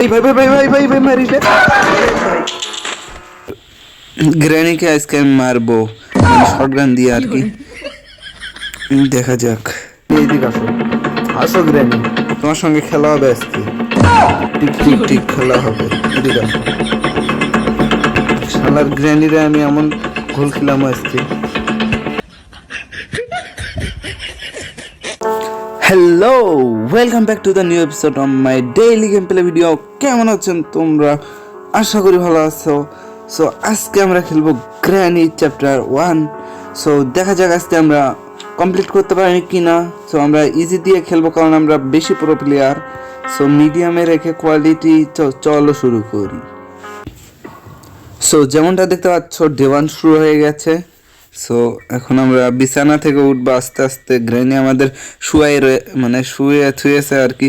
भाई भाई भाई भाई भाई भाई मारी ले গ্র্যানি কে আজকে আমি মারবো শটগান দিয়ে আর কি দেখা যাক এইদিকে আসো আসো গ্র্যানি তোমার সঙ্গে খেলা হবে আজকে টিক টিক টিক খেলা হবে এদিকে আসো শালার গ্র্যানিরে আমি এমন গোল খেলাম আজকে hello welcome back to the new episode of my daily game play video কেমন আছেন তোমরা আশা করি ভালো আছো সো আজকে আমরা খেলবো গ্র্যানি চ্যাপ্টার 1 সো দেখা যাক আজকে আমরা কমপ্লিট করতে পারি কিনা সো আমরা ইজি দিয়ে খেলবো কারণ আমরা বেশি প্রো প্লেয়ার সো মিডিয়ামে রেখে কোয়ালিটি চলো শুরু করি সো যেমনটা দেখতে পাচ্ছ ডে 1 শুরু হয়ে গেছে সো এখন আমরা বিছানা থেকে উঠবো আস্তে আস্তে গ্র্যানি আমাদের শুয়ে থুয়েছে আর কি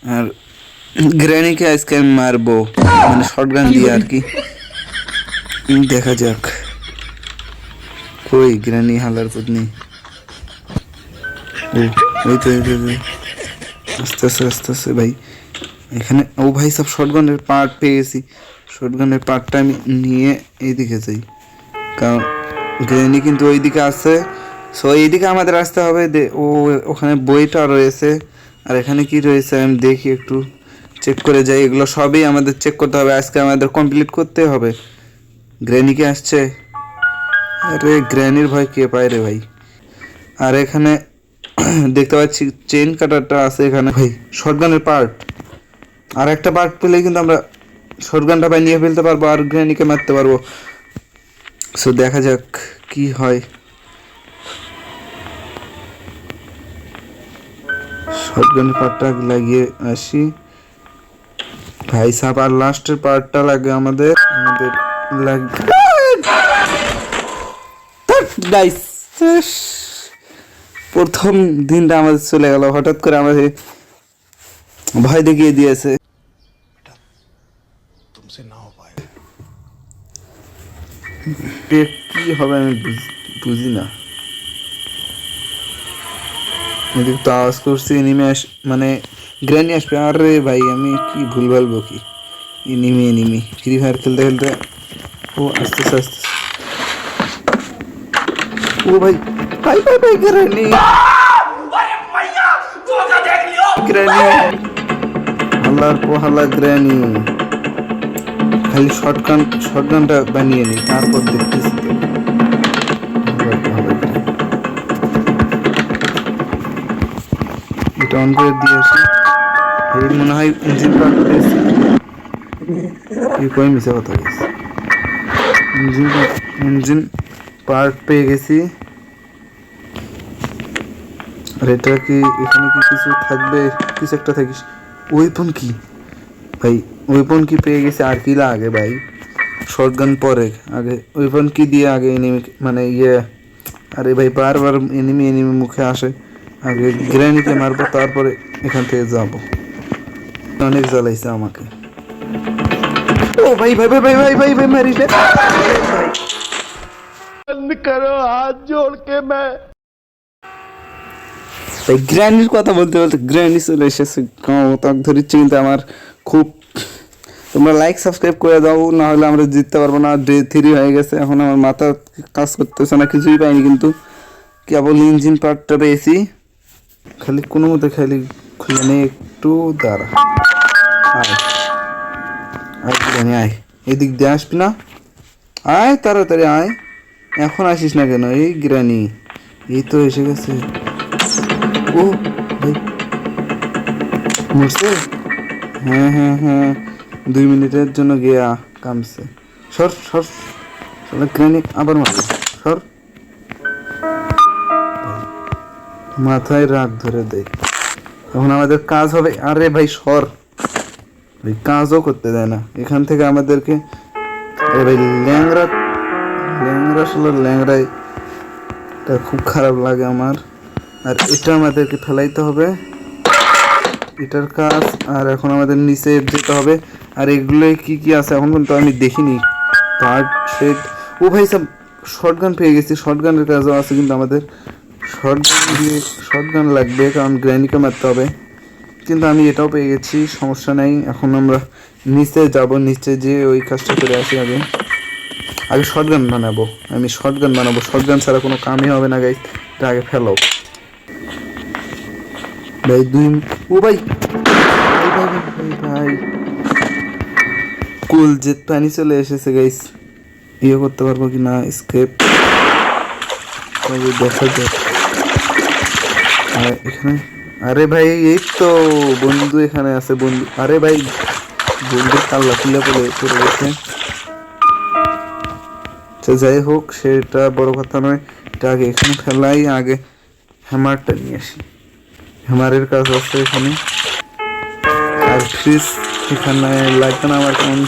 আর গ্র্যানিকে আজকে আমি মারবো শটগান দিয়ে আর কি দেখা যাক কই গ্র্যানি হালার পত্নী ওই তো আস্তে আস্তে ভাই এখানে ও ভাই সব শটগানের পার্ট পেয়ে গেছি শটগানের পার্টটা আমি নিয়ে এইদিকে যাই কারণ গ্র্যানি কিন্তু ওইদিকে আছে সো এইদিকে আমাদের আসতে হবে ও ওখানে বইটা রয়েছে আর এখানে কি রয়েছে আমি দেখি একটু চেক করে যাই এগুলো সবই আমাদের চেক করতে হবে আজকে আমাদের কমপ্লিট করতে হবে গ্র্যানিকে আসছে আরে গ্র্যানির ভয় কে পায় রে ভাই আর এখানে দেখতে পাচ্ছি চেইন কাটারটা আছে এখানে ভাই শটগানের পার্ট আর একটা পার্ট পেলে কিন্তু আমরা শটগানটা নিয়ে ফেলতে পারবো আর গ্র্যানিকে মারতে পারবো সো দেখা যাক কি হয় শটগানের পার্টটা লাগিয়ে আসি ভাই সাহেব আর লাস্টের পার্টটা লাগে আমাদের গাইস প্রথম দিনটা আমাদের চলে গেল হঠাৎ করে আমাদের ভয় দেখিয়ে দিয়েছে কি হবে আমি বুঝি না এদিকে তো আওয়াজ করছি এনিমি গ্র্যানি আসবে আরে ভাই আমি কি ভুলভাল বকি এনিমি ফ্রি ফায়ার খেলতে খেলতে ও আস্তে ও ভাই ভাই ভাই ভাই গ্র্যানি হাল্লা গ্র্যানি খালি শটগানটা বানিয়ে নি তারপর দেখতেছি এটা অন করে দিয়ে আসি এই মনে হয় ইঞ্জিন পার্ট পেয়েছি কই মিশে কথা গেছি ইঞ্জিন পার্ট পেয়ে গেছি আর এটা কি এখানে কি কিছু থাকবে কিছু একটা থাকিস ওয়েপন কি ভাই ওয়েপন কি পেয়ে গেছে আর কি লাগে ভাই শটগান পরে আগে ওয়েপন কি দিয়ে আগে এনিমি আরে ভাই বারবার এনিমি মুখে আসে আগে গ্র্যানিকে মারবো তারপরে এখান থেকে যাবো অনেক জ্বালাইছে আমাকে ও ভাই ভাই ভাই ভাই ভাই ভাই ভাই মারি ले बंद करो हाथ जोड़ के मैं ভাই গ্র্যানির কথা বলতে গ্র্যানি চলে এসেছে তাক ধরেছি কিন্তু আমার খুব তোমরা লাইক সাবস্ক্রাইব করে দাও না হলে আমরা জিততে পারবো না ডে 3 হয়ে গেছে এখন আমার মাথা কাজ করতেছে না কিছুই পাইনি কিন্তু কেবল ইঞ্জিন পার্টটা পেয়েছি খালি কোনো মতে খালি খুলে নে একটু দাঁড়া আয় এদিক দিয়ে আসবি না আয় তাড়াতাড়ি আয় এখন আসিস না কেন এই গ্র্যানি এই তো এসে গেছে ও ভাই মরছে হ্যাঁ 2 মিনিটের জন্য গিয়া কামছে সর গ্র্যানি আবার মারবে সর মাথায় রাগ ধরে দেয় এখন আমাদের কাজ হবে আরে ভাই সর ভাই কাজও করতে দেয় না এখান থেকে আমাদেরকে ভাই ল্যাংড়াই এটা খুব খারাপ লাগে আমার আর এটা আমাদেরকে ফেলাইতে হবে এটার কাজ আর এখন আমাদের নিচে যেতে হবে আর এগুলোই কি আছে এখন কিন্তু আমি দেখিনি পার্ট সেট ও ভাই সব শটগান পেয়ে গেছি শটগানের কাজও আছে কিন্তু আমাদের শটগান লাগবে কারণ গ্র্যানিকে মারতে হবে কিন্তু আমি এটাও পেয়ে গেছি, সমস্যা নেই। এখন আমরা নিচে যাব, নিচে যেয়ে ওই কাজটা করে আসি। আগে শটগান বানাবো, আমি শটগান বানাবো। শটগান ছাড়া কোনো কামই হবে না গাইস। এটা আগে ফেলো ভাই। ও ভাই ভাই ভাই ভাই ভাই কুল জেট পানি চলে এসেছে গাইস। ইয়ে করতে পারবো কি না স্কেপ, দেখা যাক। এখানে আরে ভাই এই তো বন্ধু এখানে আছে বন্ধু। আরে ভাই বন্ধুর কাল্লা খুলে পড়ে গেছে। যাই হোক সেটা বড় কথা নয়, এটা আগে এখানে ফেলাই। আগে হ্যামারটা নিয়ে আসি, হ্যামারের কাজ আছে এখানে। আর ফ্রিজ এখানে লাগবে না আমার, কারণ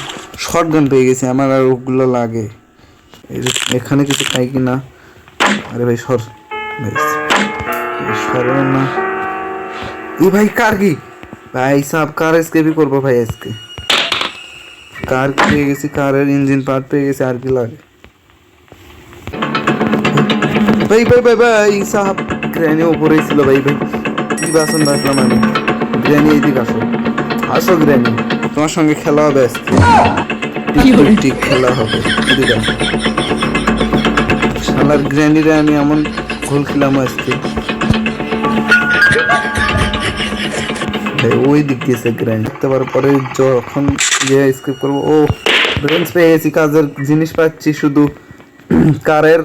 শটগান পেয়ে গেছি। আমার আর ওগুলো লাগে। এখানে কিছু পাই কি না? আরে ভাই সর ভাই, সর না। ভাই কার কি ভাই সাহেব, কার এসকেপই করবো ভাই আজকে। কার পেয়ে গেছি, কারের ইঞ্জিন পার্ট পেয়ে গেছি। আর কি লাগে ভাই? ভাই ভাই ভাই সাহেব গ্র্যানি উপরেই ছিল ভাই। ভাই কি বাসন বাসলাম আমি। গ্র্যানি এইদিকে আসো, আসো গ্র্যানি, তোমার সঙ্গে খেলা হবে আজকে। ঠিক খেলা হবে, এদিকে আসো। শালার গ্র্যানিরে আমি এমন গোল খেলাম আজকে। ওই দিক গেছে গ্র্যান্ড, দেখতে পারার পরে যখন গিয়ে স্কিপ করবো। ও ব্রেঞ্চ পেয়ে গেছি, কাজের জিনিস পাচ্ছি। শুধু কারের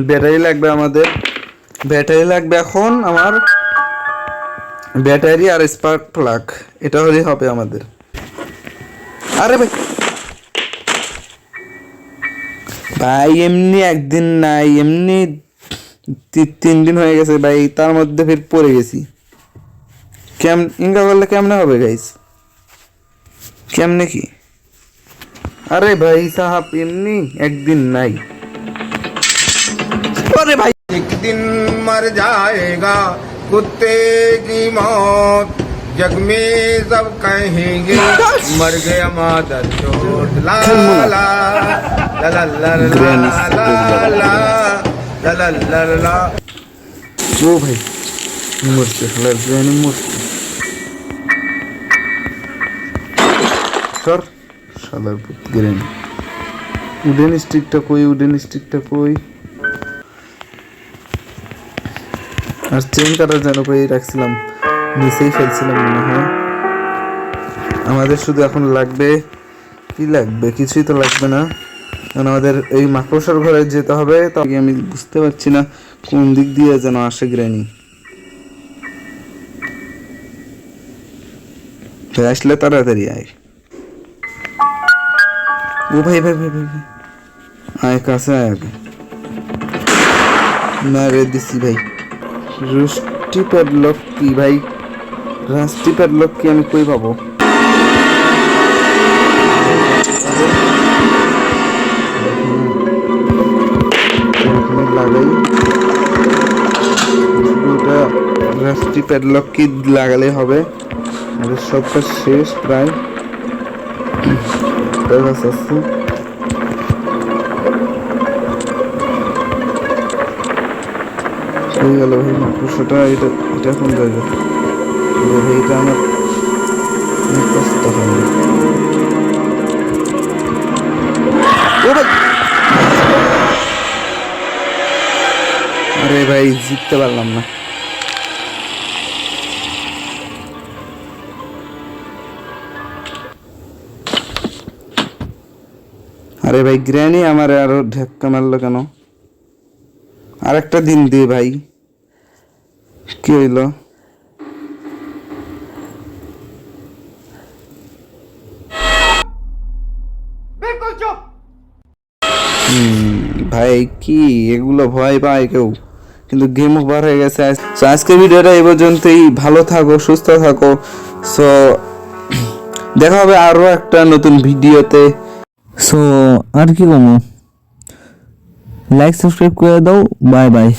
ব্যাটারি লাগবে আমাদের, ব্যাটারি লাগবে এখন আমার, ব্যাটারি আর স্পার্ক প্লাগ, এটা হলেই হবে আমাদের। আরে ভাই ভাই এমনি একদিন নাই, এমনি 3 দিন হয়ে গেছে ভাই, তার মধ্যে ফির পড়ে গেছি। ইনকা করলে কেমনে হবে গাইস? কেমনে কি? আরে ভাই সাহাব এমনি একদিন নাই। আরে ভাই एक दिन मर जाएगा कुत्ते की मौत, जग में सब कहेंगे मर गया मादर चोट। ला ला ला ला ला ला ला ला ला ला। ও ভাই মরছে, শালার গ্র্যানি মরছে। সর শালার পুত গ্র্যানি। উডেন স্টিকটা কই, উডেন স্টিকটা কই? আর চেন কাটার যেন কই রাখছিলাম, নিচেই ফেলছিলাম মনে হয়। আমাদের শুধু এখন লাগবে, কি লাগবে? কিছুই তো লাগবে না, কারণ আমাদের এই মাকড়সার ঘরে যেতে হবে। তবে আমি বুঝতে পারছি না কোন দিক দিয়ে যেন আসে গ্র্যানি। আসলে তাড়াতাড়ি আয়। ও ভাই ভাই ভাই ভাই আয়, কাছে আয় আগে। না রে দিছি ভাই। রুস্টি প্যাডলক কি ভাই? রাস্টি প্যাডলক কি আমি কই পাবো? লাগাই ওটা, রাস্টি প্যাডলক কি লাগালে হবে? আমাদের সব কাজ শেষ প্রায়। আসছে হয়ে গেল ভাই মাকড়সাটা। এটা এটা কোন জায়গা ভাই? এটা আমার কষ্ট হয়। আরে ভাই জিততে পারলাম না। আরে ভাই গ্র্যানি আমার আরো ধাক্কা মারলো কেন? আরেকটা দিন দে ভাই। কি হইলো? ভাই কি এগুলো ভয় পায় কেউ? কিন্তু গেম ওভার হয়ে গেছে। আজকের ভিডিওটা এই পর্যন্তই। ভালো থাকো, সুস্থ থাকো। সো দেখা হবে আরো একটা নতুন ভিডিওতে। সো আর কি বলবো, লাইক সাবস্ক্রাইব করে দাও। Bye bye.